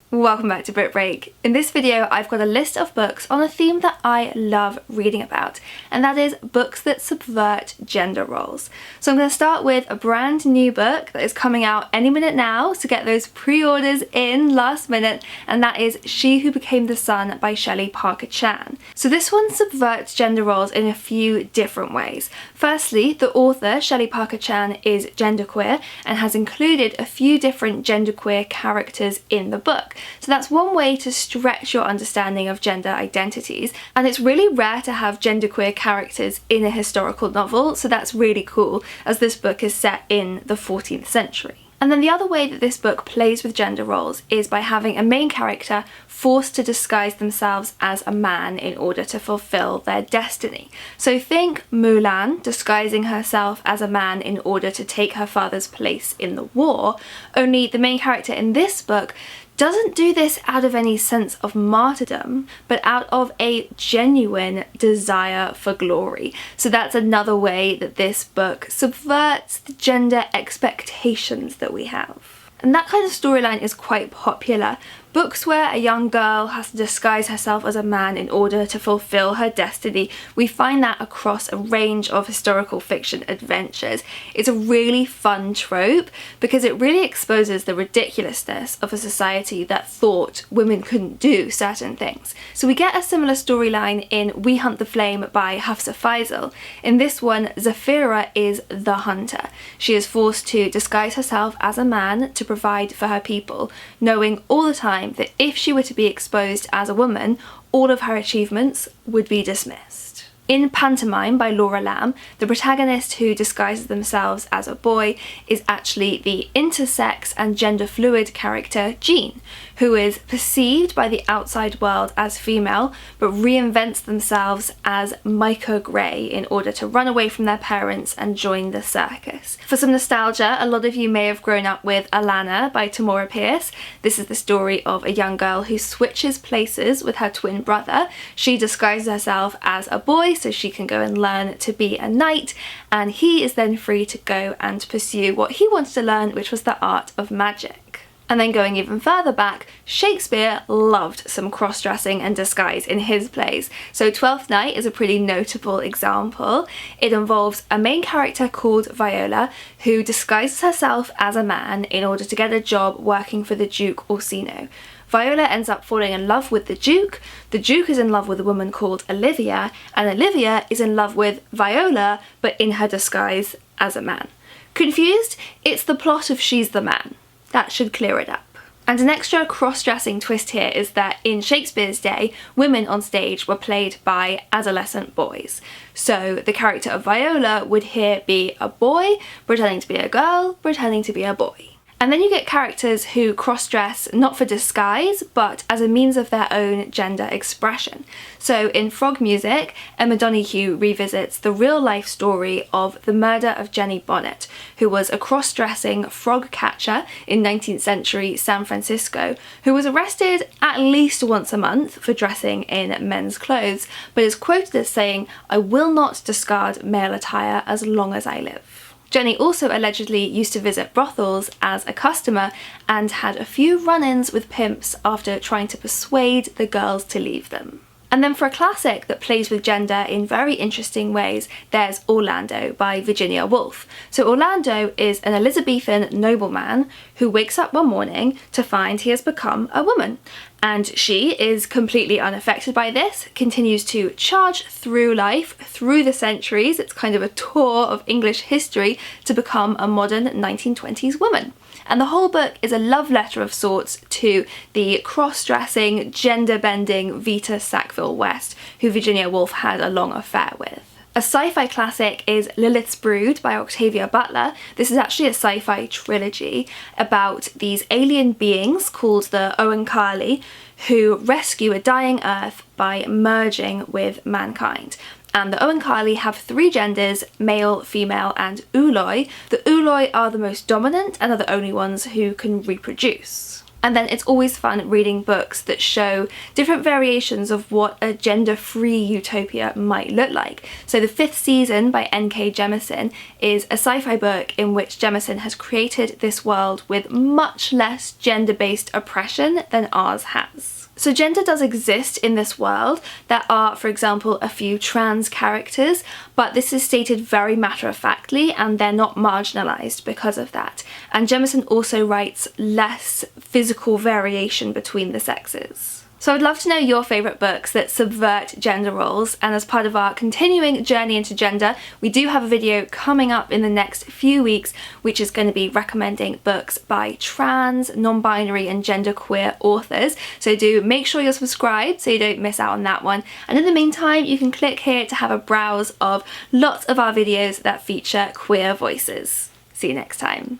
Welcome back to Book Break. In this video I've got a list of books on a theme that I love reading about, and that is books that subvert gender roles. So I'm going to start with a brand new book that is coming out any minute now, so get those pre-orders in last minute, and that is She Who Became the Sun by Shelley Parker Chan. So this one subverts gender roles in a few different ways. Firstly, the author, Shelley Parker Chan, is genderqueer and has included a few different genderqueer characters in the book. So that's one way to stretch your understanding of gender identities, and it's really rare to have genderqueer characters in a historical novel, so that's really cool as this book is set in the 14th century. And then the other way that this book plays with gender roles is by having a main character forced to disguise themselves as a man in order to fulfill their destiny. So think Mulan disguising herself as a man in order to take her father's place in the war, only the main character in this book doesn't do this out of any sense of martyrdom, but out of a genuine desire for glory. So that's another way that this book subverts the gender expectations that we have. And that kind of storyline is quite popular. Books where a young girl has to disguise herself as a man in order to fulfill her destiny, we find that across a range of historical fiction adventures. It's a really fun trope because it really exposes the ridiculousness of a society that thought women couldn't do certain things. So we get a similar storyline in We Hunt the Flame by Hafsa Faizal. In this one, Zafira is the hunter. She is forced to disguise herself as a man to provide for her people, knowing all the time that if she were to be exposed as a woman, all of her achievements would be dismissed. In Pantomime by Laura Lamb, the protagonist who disguises themselves as a boy is actually the intersex and gender fluid character Jean, who is perceived by the outside world as female but reinvents themselves as Micah Gray in order to run away from their parents and join the circus. For some nostalgia, a lot of you may have grown up with Alana by Tamora Pierce. This is the story of a young girl who switches places with her twin brother. She disguises herself as a boy so she can go and learn to be a knight, and he is then free to go and pursue what he wants to learn, which was the art of magic. And then going even further back, Shakespeare loved some cross-dressing and disguise in his plays. So Twelfth Night is a pretty notable example. It involves a main character called Viola who disguises herself as a man in order to get a job working for the Duke Orsino. Viola ends up falling in love with the Duke is in love with a woman called Olivia, and Olivia is in love with Viola but in her disguise as a man. Confused? It's the plot of She's the Man. That should clear it up. And an extra cross-dressing twist here is that in Shakespeare's day, women on stage were played by adolescent boys. So the character of Viola would here be a boy pretending to be a girl, pretending to be a boy. And then you get characters who cross-dress not for disguise, but as a means of their own gender expression. So in Frog Music, Emma Donoghue revisits the real-life story of the murder of Jenny Bonnet, who was a cross-dressing frog catcher in 19th century San Francisco, who was arrested at least once a month for dressing in men's clothes, but is quoted as saying, "I will not discard male attire as long as I live." Jenny also allegedly used to visit brothels as a customer and had a few run-ins with pimps after trying to persuade the girls to leave them. And then for a classic that plays with gender in very interesting ways, there's Orlando by Virginia Woolf. So Orlando is an Elizabethan nobleman who wakes up one morning to find he has become a woman. And she is completely unaffected by this, continues to charge through life, through the centuries. It's kind of a tour of English history to become a modern 1920s woman. And the whole book is a love letter of sorts to the cross-dressing, gender-bending Vita Sackville-West, who Virginia Woolf had a long affair with. A sci-fi classic is Lilith's Brood by Octavia Butler. This is actually a sci-fi trilogy about these alien beings called the Oankali who rescue a dying Earth by merging with mankind. And the Oankali have three genders, male, female, and Uloi. The Uloi are the most dominant and are the only ones who can reproduce. And then it's always fun reading books that show different variations of what a gender-free utopia might look like. So the 5th season by N.K. Jemisin is a sci-fi book in which Jemisin has created this world with much less gender-based oppression than ours has. So gender does exist in this world. There are, for example, a few trans characters, but this is stated very matter-of-factly and they're not marginalised because of that. And Jemisin also writes less physical variation between the sexes. So I'd love to know your favourite books that subvert gender roles, and as part of our continuing journey into gender, we do have a video coming up in the next few weeks which is going to be recommending books by trans, non-binary and genderqueer authors. So do make sure you're subscribed so you don't miss out on that one. And in the meantime, you can click here to have a browse of lots of our videos that feature queer voices. See you next time.